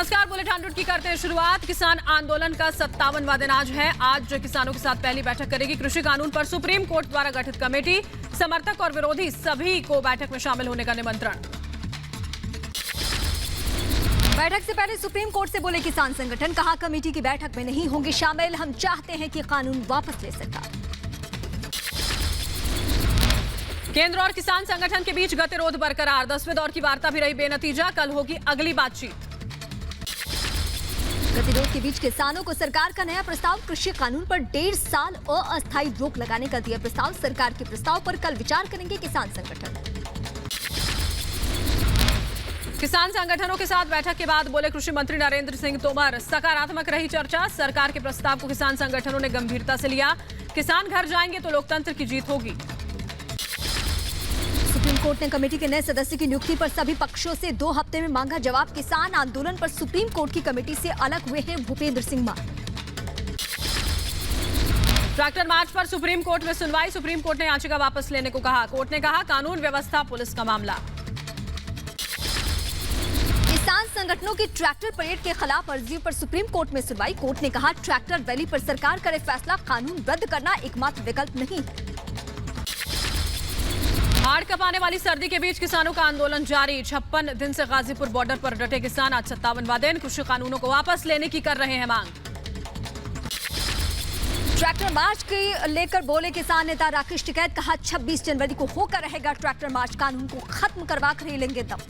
नमस्कार, बुलेटिन 100 की करते हैं शुरुआत। किसान आंदोलन का 57वां दिन आज है। आज किसानों के साथ पहली बैठक करेगी कृषि कानून पर सुप्रीम कोर्ट द्वारा गठित कमेटी। समर्थक और विरोधी सभी को बैठक में शामिल होने का निमंत्रण। बैठक से पहले सुप्रीम कोर्ट से बोले किसान संगठन, कहा कमेटी की बैठक में नहीं होंगे शामिल। हम चाहते हैं कि कानून वापस ले सरकार। केंद्र और किसान संगठन के बीच गतिरोध बरकरार। 10वें दौर की वार्ता भी रही बेनतीजा। कल होगी अगली बातचीत। गतिरोध के बीच किसानों को सरकार का नया प्रस्ताव। कृषि कानून पर 1.5 साल अस्थायी रोक लगाने का दिया प्रस्ताव। सरकार के प्रस्ताव पर कल विचार करेंगे किसान संगठन। किसान संगठनों के साथ बैठक के बाद बोले कृषि मंत्री नरेंद्र सिंह तोमर, सकारात्मक रही चर्चा। सरकार के प्रस्ताव को किसान संगठनों ने गंभीरता से लिया। किसान घर जाएंगे तो लोकतंत्र की जीत होगी। सुप्रीम कोर्ट ने कमेटी के नए सदस्य की नियुक्ति पर सभी पक्षों से 2 हफ्ते में मांगा जवाब। किसान आंदोलन पर सुप्रीम कोर्ट की कमेटी से अलग हुए हैं भूपेंद्र सिंह मान। ट्रैक्टर मार्च पर सुप्रीम कोर्ट में सुनवाई। सुप्रीम कोर्ट ने याचिका वापस लेने को कहा। कोर्ट ने कहा कानून व्यवस्था पुलिस का मामला। किसान संगठनों की ट्रैक्टर परेड के खिलाफ अर्जी पर सुप्रीम कोर्ट में सुनवाई। कोर्ट ने कहा ट्रैक्टर रैली पर सरकार करे फैसला, कानून रद्द करना एकमात्र विकल्प नहीं। हाड़ कपाने वाली सर्दी के बीच किसानों का आंदोलन जारी। 56 दिन से गाजीपुर बॉर्डर पर डटे किसान। आज 57वां दिन। कृषि कानूनों को वापस लेने की कर रहे हैं मांग। ट्रैक्टर मार्च की लेकर बोले किसान नेता राकेश टिकैत, कहा 26 जनवरी को होकर रहेगा ट्रैक्टर मार्च, कानून को खत्म करवा कर ही लेंगे दम।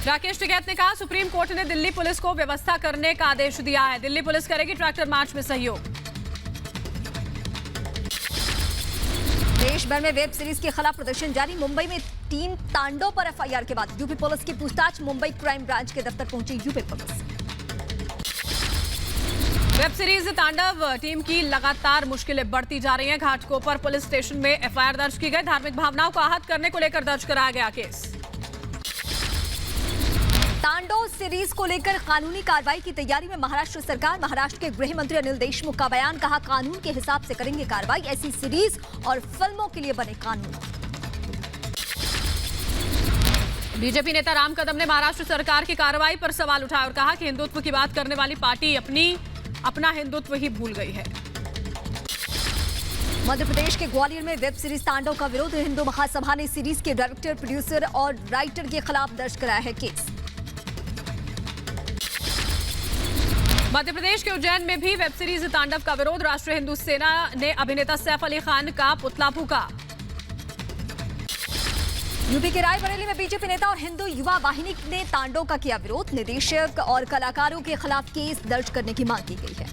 राकेश टिकैत ने कहा सुप्रीम कोर्ट ने दिल्ली पुलिस को व्यवस्था करने का आदेश दिया है। दिल्ली पुलिस करेगी ट्रैक्टर मार्च में सहयोग। देश भर में वेब सीरीज के खिलाफ प्रदर्शन जारी। मुंबई में टीम तांडव पर एफआईआर के बाद यूपी पुलिस की पूछताछ। मुंबई क्राइम ब्रांच के दफ्तर पहुंची यूपी पुलिस। वेब सीरीज तांडव टीम की लगातार मुश्किलें बढ़ती जा रही हैं। घाटकोपर पुलिस स्टेशन में एफआईआर दर्ज की गई। धार्मिक भावनाओं को आहत करने को लेकर दर्ज कराया गया केस। तांडव सीरीज को लेकर कानूनी कार्रवाई की तैयारी में महाराष्ट्र सरकार। महाराष्ट्र के गृह मंत्री अनिल देशमुख का बयान, कहा कानून के हिसाब से करेंगे कार्रवाई। ऐसी सीरीज और फिल्मों के लिए बने कानून। बीजेपी नेता राम कदम ने महाराष्ट्र सरकार की कार्रवाई पर सवाल उठाया और कहा कि हिंदुत्व की बात करने वाली पार्टी अपना हिंदुत्व ही भूल गई है। मध्य प्रदेश के ग्वालियर में वेब सीरीज तांडव का विरोध। हिंदू महासभा ने सीरीज के डायरेक्टर, प्रोड्यूसर और राइटर के खिलाफ दर्ज कराया है केस। मध्य प्रदेश के उज्जैन में भी वेब सीरीज तांडव का विरोध। राष्ट्रीय हिंदू सेना ने अभिनेता सैफ अली खान का पुतला फूंका। यूपी के रायबरेली में बीजेपी नेता और हिंदू युवा वाहिनी ने तांडव का किया विरोध। निदेशक और कलाकारों के खिलाफ केस दर्ज करने की मांग की गई है।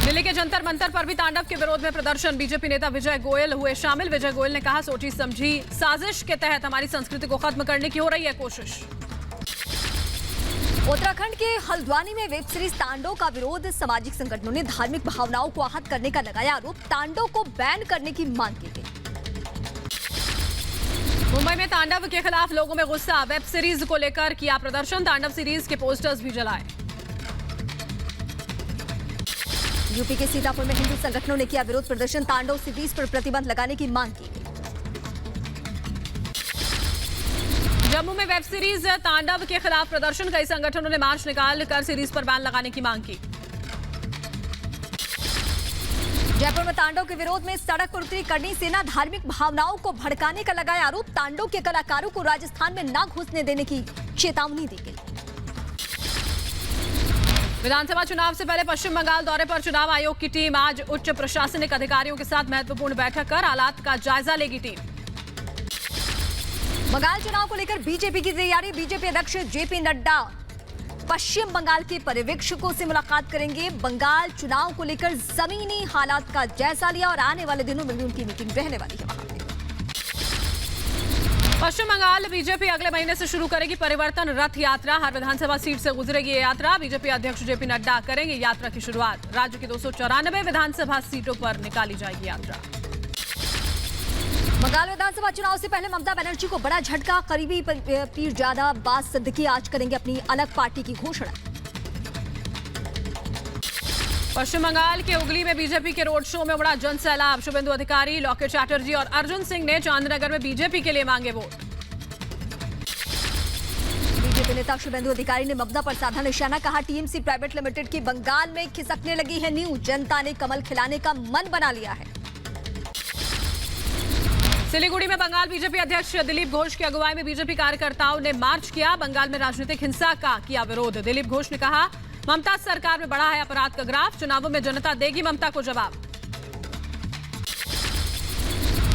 दिल्ली के जंतर मंतर पर भी तांडव के विरोध में प्रदर्शन। बीजेपी नेता विजय गोयल हुए शामिल। विजय गोयल ने कहा सोची समझी साजिश के तहत हमारी संस्कृति को खत्म करने की हो रही है कोशिश। उत्तराखंड के हल्द्वानी में वेब सीरीज तांडव का विरोध। सामाजिक संगठनों ने धार्मिक भावनाओं को आहत करने का लगाया आरोप। तांडव को बैन करने की मांग की गई। मुंबई में तांडव के खिलाफ लोगों में गुस्सा। वेब सीरीज को लेकर किया प्रदर्शन। तांडव सीरीज के पोस्टर्स भी जलाए। यूपी के सीतापुर में हिंदू संगठनों ने किया विरोध प्रदर्शन। तांडव सीरीज पर प्रतिबंध लगाने की मांग की गई। जम्मू में वेब सीरीज तांडव के खिलाफ प्रदर्शन। कई संगठनों ने मार्च निकाल कर सीरीज पर बैन लगाने की मांग की। जयपुर में तांडव के विरोध में सड़क पर उतरी करनी सेना। धार्मिक भावनाओं को भड़काने का लगाया आरोप। तांडव के कलाकारों को राजस्थान में न घुसने देने की चेतावनी दी गई। विधानसभा चुनाव से पहले पश्चिम बंगाल दौरे पर चुनाव आयोग की टीम। आज उच्च प्रशासनिक अधिकारियों के साथ महत्वपूर्ण बैठक कर हालात का जायजा लेगी टीम। बंगाल चुनाव को लेकर बीजेपी की तैयारी। बीजेपी अध्यक्ष जेपी नड्डा पश्चिम बंगाल के पर्यवेक्षकों से मुलाकात करेंगे। बंगाल चुनाव को लेकर जमीनी हालात का जायजा लिया और आने वाले दिनों में भी उनकी मीटिंग रहने वाली है वहां पे। पश्चिम बंगाल बीजेपी अगले महीने से शुरू करेगी परिवर्तन रथ यात्रा। हर विधानसभा सीट से गुजरेगी ये यात्रा। बीजेपी अध्यक्ष जेपी नड्डा करेंगे यात्रा की शुरुआत। राज्य की 294 विधानसभा सीटों पर निकाली जाएगी यात्रा। बंगाल विधानसभा चुनाव से पहले ममता बनर्जी को बड़ा झटका। करीबी पीरजादा अब्बास सिद्दीकी आज करेंगे अपनी अलग पार्टी की घोषणा। पश्चिम बंगाल के हुगली में बीजेपी के रोड शो में उमड़ा जन सैलाब। शुभेंदु अधिकारी, लॉकेट चैटर्जी और अर्जुन सिंह ने चांदनगर में बीजेपी के लिए मांगे वोट। बीजेपी नेता शुभेंदु अधिकारी ने ममता पर साधा निशाना, कहा टीएमसी प्राइवेट लिमिटेड की बंगाल में खिसकने लगी है नींव, जनता ने कमल खिलाने का मन बना लिया है। सिलीगुड़ी में बंगाल बीजेपी अध्यक्ष दिलीप घोष की अगुवाई में बीजेपी कार्यकर्ताओं ने मार्च किया। बंगाल में राजनीतिक हिंसा का किया विरोध। दिलीप घोष ने कहा, ममता सरकार में बढ़ा है अपराध का ग्राफ, चुनावों में जनता देगी ममता को जवाब।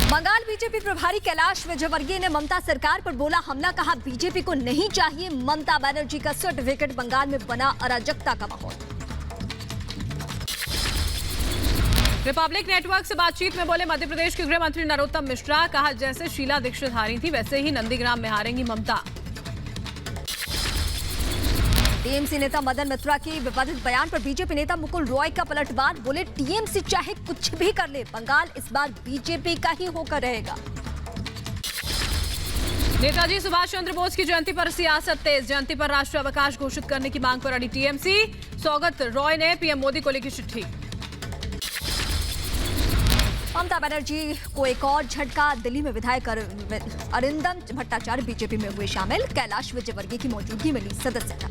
बंगाल बीजेपी प्रभारी कैलाश विजयवर्गीय ने ममता सरकार पर बोला हमला, कहा बीजेपी को नहीं चाहिए ममता बनर्जी का सर्टिफिकेट, बंगाल में बना अराजकता का माहौल। रिपब्लिक नेटवर्क से बातचीत में बोले मध्य प्रदेश के गृह मंत्री नरोत्तम मिश्रा, कहा जैसे शीला दीक्षित हारी थी वैसे ही नंदीग्राम में हारेंगी ममता। टीएमसी नेता मदन मित्रा के विवादित बयान पर बीजेपी नेता मुकुल रॉय का पलटवार, बोले टीएमसी चाहे कुछ भी कर ले, बंगाल इस बार बीजेपी का ही होकर रहेगा। नेताजी सुभाष चंद्र बोस की जयंती पर सियासत तेज, जयंती पर राष्ट्रीय अवकाश घोषित करने की मांग पर अड़ी टीएमसी। सौगत रॉय ने पीएम मोदी को लिखी चिट्ठी। ममता बनर्जी को एक और झटका, दिल्ली में विधायक अरिंदम भट्टाचार्य बीजेपी में हुए शामिल, कैलाश विजयवर्गीय की मौजूदगी में ली सदस्यता।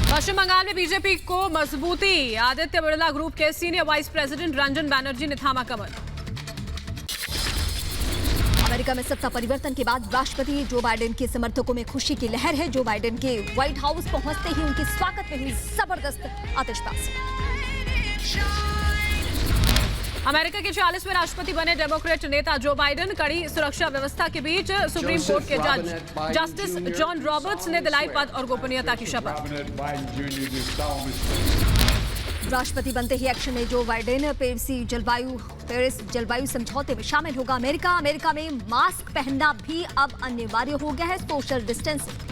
पश्चिम बंगाल में बीजेपी को मजबूती, आदित्य बिरला ग्रुप के senior vice president Ranjan Banerjee ने थामा कमर। अमेरिका में सत्ता परिवर्तन के बाद राष्ट्रपति जो बाइडेन के समर्थकों में खुशी की लहर है। जो बाइडेन के व्हाइट हाउस पहुंचते ही उनके स्वागत में हुई जबरदस्त आतिशबाजी। अमेरिका के 40वें राष्ट्रपति बने डेमोक्रेट नेता जो बाइडेन कड़ी सुरक्षा व्यवस्था के बीच सुप्रीम कोर्ट के जज जस्टिस जॉन रॉबर्ट्स ने दिलाई पद और गोपनीयता की शपथ। राष्ट्रपति बनते ही एक्शन में जो बाइडेन पेरिस जलवायु समझौते में शामिल होगा। अमेरिका में मास्क पहनना भी अब अनिवार्य हो गया है, सोशल डिस्टेंसिंग।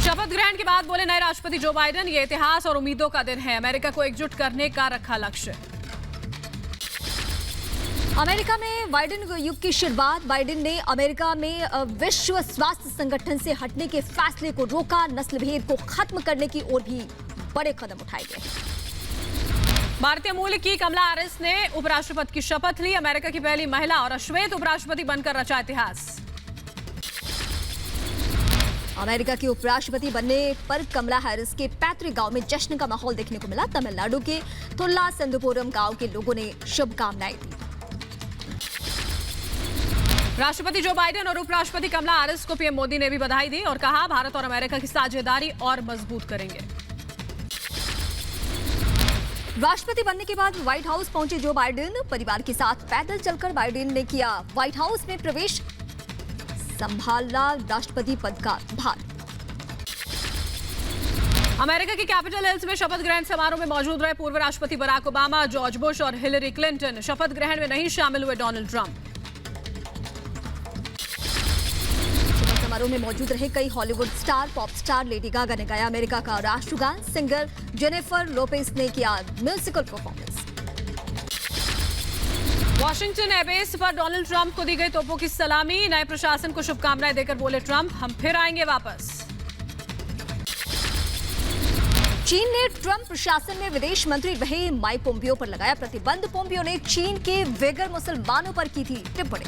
शपथ ग्रहण के बाद बोले नए राष्ट्रपति जो बाइडेन, ये इतिहास और उम्मीदों का दिन है, अमेरिका को एकजुट करने का रखा लक्ष्य। अमेरिका में बाइडेन युग की शुरुआत, बाइडेन ने अमेरिका में विश्व स्वास्थ्य संगठन से हटने के फैसले को रोका, नस्ल भेद को खत्म करने की ओर भी बड़े कदम उठाए गए। भारतीय मूल की कमला हैरिस ने उपराष्ट्रपति की शपथ ली, अमेरिका की पहली महिला और अश्वेत उपराष्ट्रपति बनकर रचा इतिहास। अमेरिका की उपराष्ट्रपति बनने पर कमला हैरिस के पैतृक गांव में जश्न का माहौल देखने को मिला। तमिलनाडु के थुल्ला संदपुरम गांव के लोगों ने शुभकामनाएं दी। राष्ट्रपति जो बाइडेन और उपराष्ट्रपति कमला हैरिस को पीएम मोदी ने भी बधाई दी और कहा भारत और अमेरिका की साझेदारी और मजबूत करेंगे। राष्ट्रपति बनने के बाद व्हाइट हाउस पहुंचे जो बाइडेन, परिवार के साथ पैदल चलकर बाइडेन ने किया व्हाइट हाउस में प्रवेश, संभाला राष्ट्रपति पद का भार। अमेरिका के कैपिटल हिल्स में शपथ ग्रहण समारोह में मौजूद रहे पूर्व राष्ट्रपति बराक ओबामा, जॉर्ज बुश और हिलरी क्लिंटन। शपथ ग्रहण में नहीं शामिल हुए डोनाल्ड ट्रंप। शपथ समारोह में मौजूद रहे कई Hollywood star, pop star Lady Gaga ने गाया अमेरिका का राष्ट्रगान, सिंगर जेनिफर लोपेज ने किया म्यूजिकल परफॉर्मेंस। वॉशिंगटन एयरबेस पर डोनाल्ड ट्रंप को दी गई तोपों की सलामी, नए प्रशासन को शुभकामनाएं देकर बोले ट्रंप, हम फिर आएंगे वापस। चीन ने ट्रंप प्रशासन में विदेश मंत्री रहे माइक पोम्पियो पर लगाया प्रतिबंध। पोम्पियो ने चीन के वेगर मुसलमानों पर की थी टिप्पणी।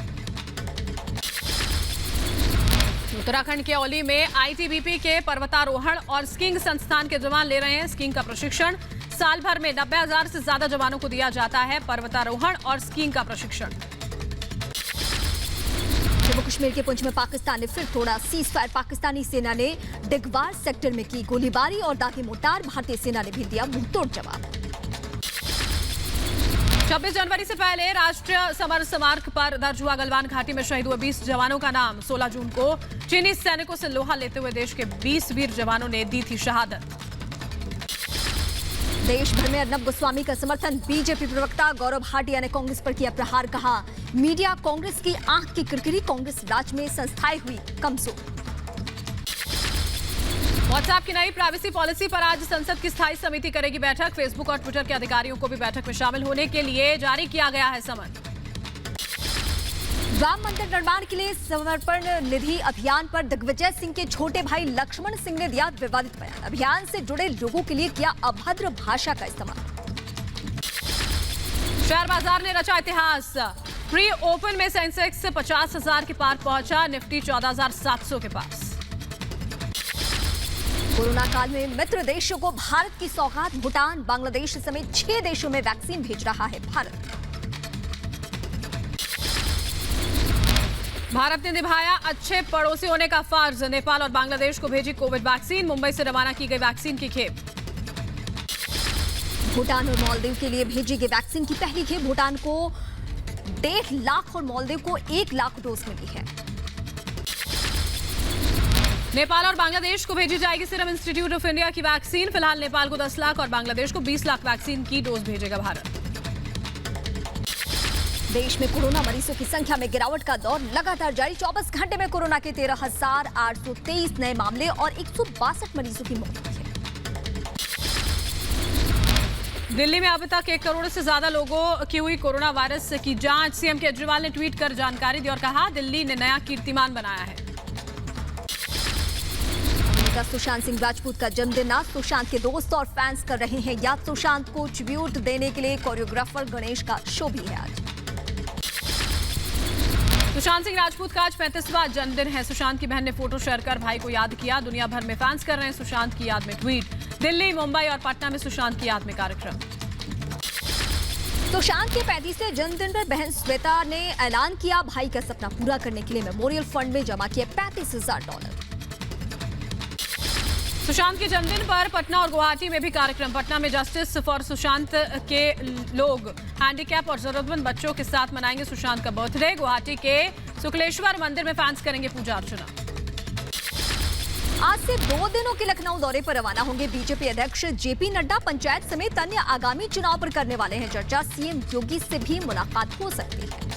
उत्तराखंड के औली में आईटीबीपी के पर्वतारोहण और स्कीइंग संस्थान के जवान ले रहे हैं स्कीइंग का प्रशिक्षण। साल भर में 90,000 से ज्यादा जवानों को दिया जाता है पर्वतारोहण और स्कीइंग का प्रशिक्षण। जम्मू कश्मीर के पुंछ में पाकिस्तान ने फिर तोड़ा सीज फायर, पाकिस्तानी सेना ने डिगवार सेक्टर में की गोलीबारी और दागी मोर्टार, भारतीय सेना ने भी दिया मुंहतोड़ जवाब। 26 जनवरी से पहले राष्ट्रीय समर स्मारक पर दर्ज हुआ गलवान घाटी में शहीद हुए 20 जवानों का नाम। 16 जून को चीनी सैनिकों से लोहा लेते हुए देश के 20 वीर जवानों ने दी थी शहादत। देश भर में अर्नब गोस्वामी का समर्थन, बीजेपी प्रवक्ता गौरव भाटिया ने कांग्रेस पर किया प्रहार, कहा मीडिया कांग्रेस की आंख की किरकिरी, कांग्रेस राज में संस्थाएं हुई कमजोर। व्हाट्सएप की नई प्राइवेसी पॉलिसी पर आज संसद की स्थायी समिति करेगी बैठक। फेसबुक और ट्विटर के अधिकारियों को भी बैठक में शामिल होने के लिए जारी किया गया है समन। राम मंदिर निर्माण के लिए समर्पण निधि अभियान पर दिग्विजय सिंह के छोटे भाई लक्ष्मण सिंह ने दिया विवादित बयान। अभियान से जुड़े लोगों के लिए किया अभद्र भाषा का इस्तेमाल। शेयर बाजार ने रचा इतिहास, प्री ओपन में सेंसेक्स 50,000 के पार पहुंचा, निफ्टी 14,700 के पास। कोरोना काल में मित्र देशों को भारत की सौगात, भूटान, बांग्लादेश समेत 6 देशों में वैक्सीन भेज रहा है भारत। भारत ने निभाया अच्छे पड़ोसी होने का फर्ज, नेपाल और बांग्लादेश को भेजी कोविड वैक्सीन, मुंबई से रवाना की गई वैक्सीन की खेप। भूटान और मालदीव के लिए भेजी गई वैक्सीन की पहली खेप, भूटान को 1.5 लाख और मालदीव को 1 लाख डोज मिली है। नेपाल और बांग्लादेश को भेजी जाएगी सीरम इंस्टीट्यूट ऑफ इंडिया की वैक्सीन, फिलहाल नेपाल को 10 लाख और बांग्लादेश को 20 लाख वैक्सीन की डोज भेजेगा भारत। देश में कोरोना मरीजों की संख्या में गिरावट का दौर लगातार जारी, 24 घंटे में कोरोना के 13,823 नए मामले और 162 मरीजों की मौत हुई है। दिल्ली में अब तक 1 करोड़ से ज्यादा लोगों की हुई कोरोना वायरस की जांच, सीएम केजरीवाल ने ट्वीट कर जानकारी दी और कहा दिल्ली ने नया कीर्तिमान बनाया है। सुशांत सिंह राजपूत का जन्मदिन आज, सुशांत के दोस्त और फैंस कर रहे हैं याद, सुशांत को ट्रिब्यूट देने के लिए कोरियोग्राफर गणेश का शो भी है आज। सुशांत सिंह राजपूत का आज 35वां जन्मदिन है। सुशांत की बहन ने फोटो शेयर कर भाई को याद किया, दुनिया भर में फैंस कर रहे हैं सुशांत की याद में ट्वीट। दिल्ली, मुंबई और पटना में सुशांत की याद में कार्यक्रम। सुशांत के 35वें जन्मदिन पर बहन श्वेता ने ऐलान किया, भाई का सपना पूरा करने के लिए मेमोरियल फंड में जमा किए $35,000। सुशांत के जन्मदिन पर पटना और गुवाहाटी में भी कार्यक्रम। पटना में जस्टिस फॉर सुशांत के लोग हैंडीकैप और जरूरतमंद बच्चों के साथ मनाएंगे सुशांत का बर्थडे। गुवाहाटी के शुक्लेश्वर मंदिर में फैंस करेंगे पूजा अर्चना। आज से 2 दिनों के लखनऊ दौरे पर रवाना होंगे बीजेपी अध्यक्ष जेपी नड्डा, पंचायत समेत अन्य आगामी चुनाव पर करने वाले हैं चर्चा, सीएम योगी से भी मुलाकात हो सकती है।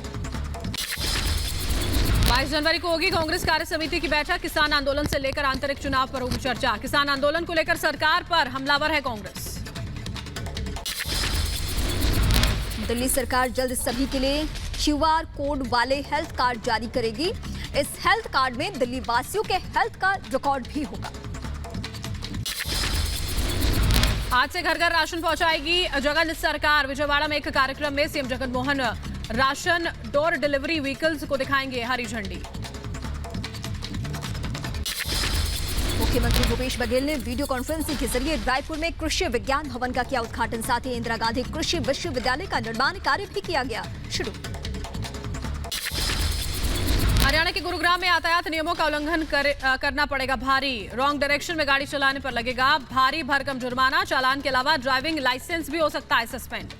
22 जनवरी को होगी कांग्रेस कार्य समिति की बैठक, किसान आंदोलन से लेकर आंतरिक चुनाव पर होगी चर्चा। किसान आंदोलन को लेकर सरकार पर हमलावर है कांग्रेस। दिल्ली सरकार जल्द सभी के लिए QR कोड वाले हेल्थ कार्ड जारी करेगी। इस हेल्थ कार्ड में दिल्ली वासियों के हेल्थ का रिकॉर्ड भी होगा। आज से घर घर राशन पहुंचाएगी जगन सरकार। विजयवाड़ा में एक कार्यक्रम में CM Jagan Mohan ration door delivery vehicles को दिखाएंगे हरी झंडी। मुख्यमंत्री भूपेश बघेल ने वीडियो कॉन्फ्रेंसिंग के जरिए रायपुर में कृषि विज्ञान भवन का किया उद्घाटन, साथ ही इंदिरा गांधी कृषि विश्वविद्यालय का निर्माण कार्य भी किया गया शुरू। हरियाणा के गुरुग्राम में यातायात नियमों का उल्लंघन करना पड़ेगा भारी। रॉन्ग डायरेक्शन में गाड़ी चलाने पर लगेगा भारी भरकम जुर्माना, चालान के अलावा ड्राइविंग लाइसेंस भी हो सकता है सस्पेंड।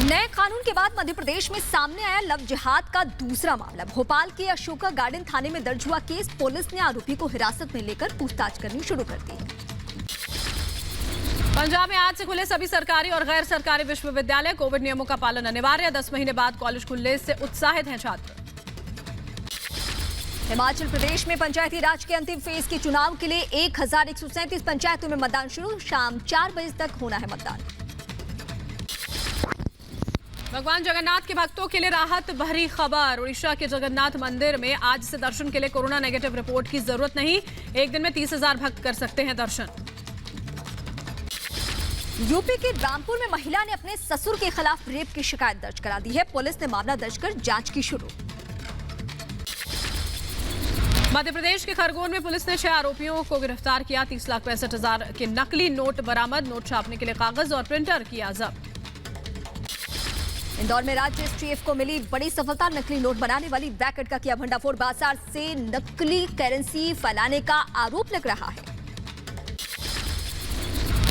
नए कानून के बाद मध्य प्रदेश में सामने आया लव जिहाद का दूसरा मामला। भोपाल के अशोका गार्डन थाने में दर्ज हुआ केस, पुलिस ने आरोपी को हिरासत में लेकर पूछताछ करनी शुरू कर दी है। पंजाब में आज से खुले सभी सरकारी और गैर सरकारी विश्वविद्यालय, कोविड नियमों का पालन अनिवार्य। 10 महीने बाद कॉलेज खुलने से उत्साहित हैं छात्र। हिमाचल प्रदेश में पंचायती राज के अंतिम फेज के चुनाव के लिए 1137 पंचायतों में मतदान शुरू, शाम 4 बजे तक होना है मतदान। भगवान जगन्नाथ के भक्तों के लिए राहत भरी खबर। उड़ीसा के जगन्नाथ मंदिर में आज से दर्शन के लिए कोरोना नेगेटिव रिपोर्ट की जरूरत नहीं, एक दिन में 30,000 भक्त कर सकते हैं दर्शन। यूपी के रामपुर में महिला ने अपने ससुर के खिलाफ रेप की शिकायत दर्ज करा दी है, पुलिस ने मामला दर्ज कर जांच की शुरू। मध्य प्रदेश के खरगोन में पुलिस ने 6 आरोपियों को गिरफ्तार किया, 30,65,000 के नकली नोट बरामद, नोट छापने के लिए कागज और प्रिंटर किया जब्त। इंदौर में राज्य एसटीएफ को मिली बड़ी सफलता, नकली नोट बनाने वाली रैकेट का किया भंडाफोड़, बाजार से नकली करेंसी फैलाने का आरोप लग रहा है।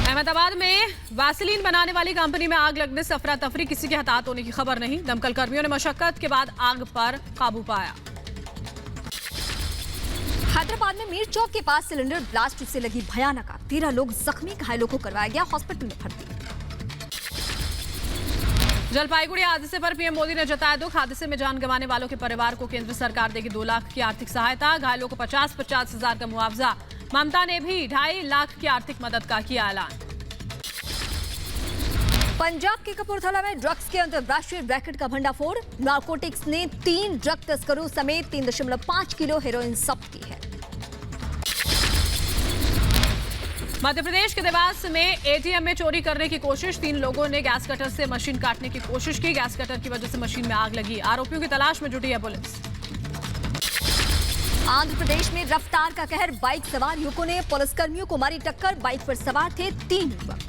अहमदाबाद में वैसलीन बनाने वाली कंपनी में आग लगने से अफरा तफरी, किसी के हताहत होने की खबर नहीं, दमकल कर्मियों ने मशक्कत के बाद आग पर काबू पाया। हैदराबाद में मीर चौक के पास सिलेंडर ब्लास्ट से लगी भयानक आग, 13 लोग जख्मी, घायलों को करवाया गया हॉस्पिटल में भर्ती। जलपाईगुड़ी हादसे पर पीएम मोदी ने जताया दुख, हादसे में जान गंवाने वालों के परिवार को केंद्र सरकार देगी 2 लाख की आर्थिक सहायता, घायलों को 50-50 हजार का मुआवजा। ममता ने भी 2.5 लाख की आर्थिक मदद का किया ऐलान। पंजाब के कपूरथला में ड्रग्स के अंतरराष्ट्रीय रैकेट का भंडाफोड़, नारकोटिक्स ने 3 ड्रग तस्करों समेत 3.5 किलो हेरोइन जब्त की है। मध्य प्रदेश के देवास में एटीएम में चोरी करने की कोशिश, 3 लोगों ने गैस कटर से मशीन काटने की कोशिश की। गैस कटर की वजह से मशीन में आग लगी। आरोपियों की तलाश में जुटी है पुलिस। आंध्र प्रदेश में रफ्तार का कहर, बाइक सवार युवकों ने पुलिसकर्मियों को मारी टक्कर। बाइक पर सवार थे 3 युवक।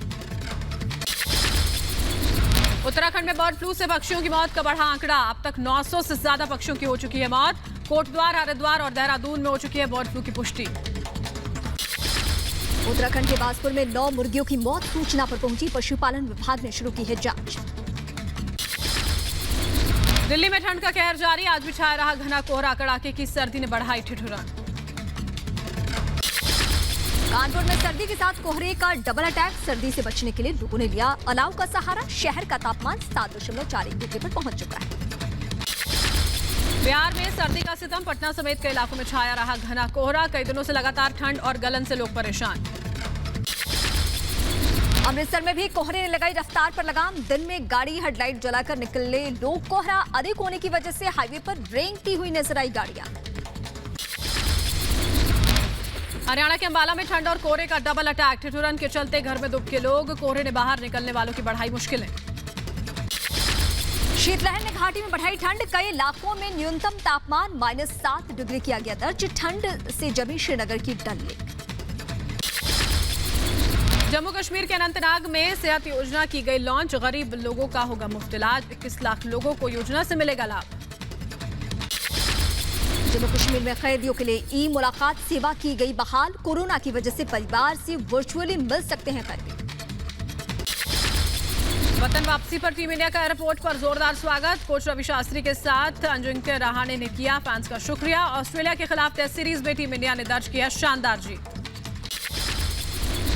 उत्तराखंड में बर्ड फ्लू से पक्षियों की मौत का बढ़ा आंकड़ा, अब तक 900 से ज्यादा पक्षियों की हो चुकी है मौत। कोटद्वार, हरिद्वार और देहरादून में हो चुकी है बर्ड फ्लू की पुष्टि। उत्तराखंड के बाजपुर में 9 मुर्गियों की मौत, सूचना पर पहुंची पशुपालन विभाग ने शुरू की है जांच। दिल्ली में ठंड का कहर जारी, आज भी छाया रहा घना कोहरा, कड़ाके की सर्दी ने बढ़ाई ठिठुरन। कानपुर में सर्दी के साथ कोहरे का डबल अटैक, सर्दी से बचने के लिए लोगों ने लिया अलाव का सहारा। शहर का तापमान 7.41 डिग्री पर पहुंच चुका है। बिहार में सर्दी का सितम, पटना समेत कई इलाकों में छाया रहा घना कोहरा। कई दिनों से लगातार ठंड और गलन से लोग परेशान। अमृतसर में भी कोहरे ने लगाई रफ्तार पर लगाम, दिन में गाड़ी हेडलाइट जलाकर निकले लोग। कोहरा अधिक होने की वजह से हाईवे पर रेंगती हुई नजर आई गाड़ियां। हरियाणा के अंबाला में ठंड और कोहरे का डबल अटैक, ठिठुरन के चलते घर में दुबके लोग। कोहरे ने बाहर निकलने वालों की बढ़ाई मुश्किलें। शीतलहर ने घाटी में बढ़ाई ठंड, कई इलाकों में न्यूनतम तापमान -7 डिग्री किया गया दर्ज। ठंड से जमी श्रीनगर की डल लेक। जम्मू कश्मीर के अनंतनाग में सेहत योजना की गई लॉन्च, गरीब लोगों का होगा मुफ्त इलाज। 21 लाख लोगों को योजना से मिलेगा लाभ। जम्मू कश्मीर में कैदियों के लिए ई मुलाकात सेवा की गई बहाल, कोरोना की वजह से परिवार से वर्चुअली मिल सकते हैं कैदी। वतन वापसी पर टीम इंडिया का एयरपोर्ट पर जोरदार स्वागत, कोच रवि शास्त्री के साथ अजिंक्य रहाणे ने किया फैंस का शुक्रिया। ऑस्ट्रेलिया के खिलाफ टेस्ट सीरीज में टीम इंडिया ने दर्ज किया शानदार जीत।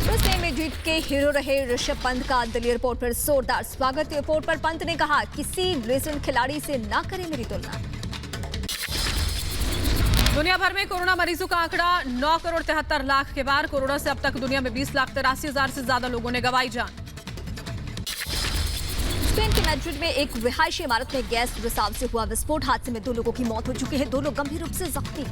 उसने में जीत के हीरो रहे ऋषभ पंत का दिल्ली एयरपोर्ट पर जोरदार स्वागत। एयरपोर्ट पर पंत ने कहा, किसी रेसलर खिलाड़ी से ना करें मेरी तुलना। दुनिया भर में कोरोना मरीजों का आंकड़ा 9 करोड़ 73 लाख के पार। कोरोना से अब तक दुनिया में 20 लाख 83 हजार से ज्यादा लोगों ने गंवाई जान। स्पेन के मैड्रिड में एक रिहायशी इमारत में गैस रिसाव से हुआ विस्फोट, हादसे में 2 लोगों की मौत हो चुकी है, 2 लोग गंभीर रूप से जख्मी।